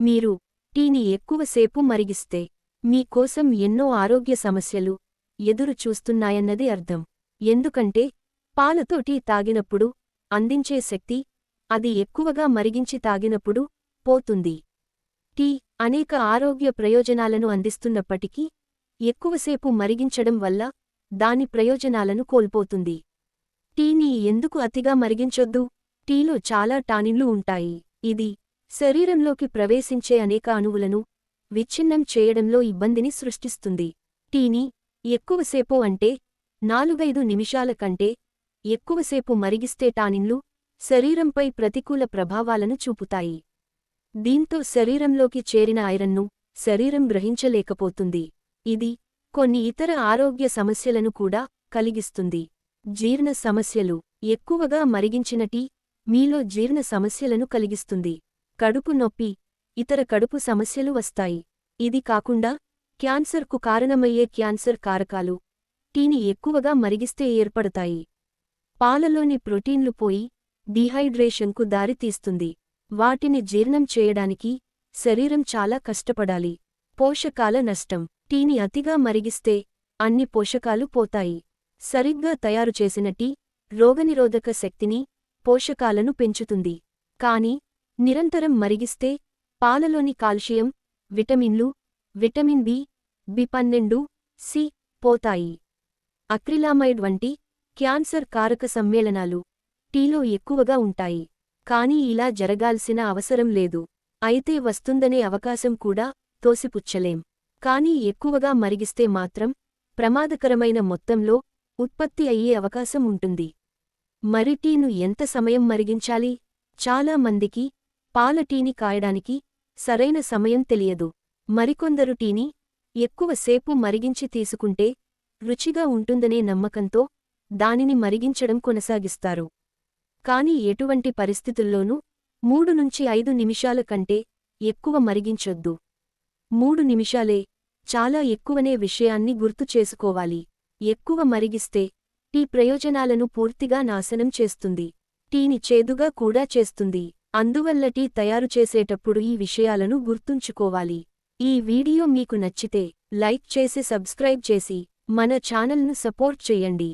మీరు టీని ఎక్కువసేపు మరిగిస్తే మీ కోసం ఎన్నో ఆరోగ్య సమస్యలు ఎదురు చూస్తున్నాయన్నది అర్థం. ఎందుకంటే పాలతో టీ తాగినప్పుడు అందించే శక్తి అది ఎక్కువగా మరిగించి తాగినప్పుడు పోతుంది. టీ అనేక ఆరోగ్య ప్రయోజనాలను అందిస్తున్నప్పటికీ ఎక్కువసేపు మరిగించడం వల్ల దాని ప్రయోజనాలను కోల్పోతుంది. టీని ఎందుకు అతిగా మరిగించొద్దు? టీలో చాలా టానిన్లు ఉంటాయి. ఇది శరీరంలోకి ప్రవేశించే అనేక అణువులను విచ్ఛిన్నం చేయడంలో ఇబ్బందిని సృష్టిస్తుంది. టీని ఎక్కువసేపు అంటే 4-5 నిమిషాల కంటే ఎక్కువసేపు మరిగిస్తే టానిన్లు శరీరంపై ప్రతికూల ప్రభావాలను చూపుతాయి. దీంతో శరీరంలోకి చేరిన ఐరన్ను శరీరం గ్రహించలేకపోతుంది. ఇది కొన్ని ఇతర ఆరోగ్య సమస్యలను కూడా కలిగిస్తుంది. జీర్ణ సమస్యలు. ఎక్కువగా మరిగించిన టీ మీలో జీర్ణ సమస్యలను కలిగిస్తుంది. కడుపు నొప్పి, ఇతర కడుపు సమస్యలు వస్తాయి. ఇది కాకుండా క్యాన్సర్కు కారణమయ్యే క్యాన్సర్ కారకాలు టీని ఎక్కువగా మరిగిస్తే ఏర్పడతాయి. పాలలోని ప్రోటీన్లు పోయి డీహైడ్రేషన్కు దారితీస్తుంది. వాటిని జీర్ణం చేయడానికి శరీరం చాలా కష్టపడాలి. పోషకాల నష్టం. టీని అతిగా మరిగిస్తే అన్ని పోషకాలు పోతాయి. సరిగ్గా తయారుచేసిన టీ రోగనిరోధక శక్తిని, పోషకాలను పెంచుతుంది. కానీ నిరంతరం మరిగిస్తే పాలలోని కాల్షియం, విటమిన్లు, విటమిన్ బి, బి12, సి పోతాయి. అక్రిలామైడ్ వంటి క్యాన్సర్ కారక సమ్మేళనాలు టీలో ఎక్కువగా ఉంటాయి. కానీ ఇలా జరగాల్సిన అవసరం లేదు. అయితే వస్తుందనే అవకాశం కూడా తోసిపుచ్చలేం. కానీ ఎక్కువగా మరిగిస్తే మాత్రం ప్రమాదకరమైన మొత్తంలో ఉత్పత్తి అయ్యే అవకాశం ఉంటుంది. మరి టీను ఎంత సమయం మరిగించాలి? చాలా మందికి పాల టీని కాయడానికి సరైన సమయం తెలియదు. మరికొందరు టీని ఎక్కువసేపు మరిగించి తీసుకుంటే రుచిగా ఉంటుందనే నమ్మకంతో దానిని మరిగించడం కొనసాగిస్తారు. కానీ ఎటువంటి పరిస్థితుల్లోనూ 3-5 నిమిషాల కంటే ఎక్కువ మరిగించొద్దు. 3 నిమిషాలే చాలా ఎక్కువనే విషయాన్ని గుర్తు చేసుకోవాలి. ఎక్కువ మరిగిస్తే టీ ప్రయోజనాలను పూర్తిగా నాశనం చేస్తుంది. టీని చేదుగా కూడా చేస్తుంది. అందువల్ల టీ తయారు చేసేటప్పుడు ఈ విషయాలను గుర్తుంచుకోవాలి. ఈ వీడియో మీకు నచ్చితే లైక్ చేసి సబ్స్క్రైబ్ చేసి మన ఛానల్ను సపోర్ట్ చేయండి.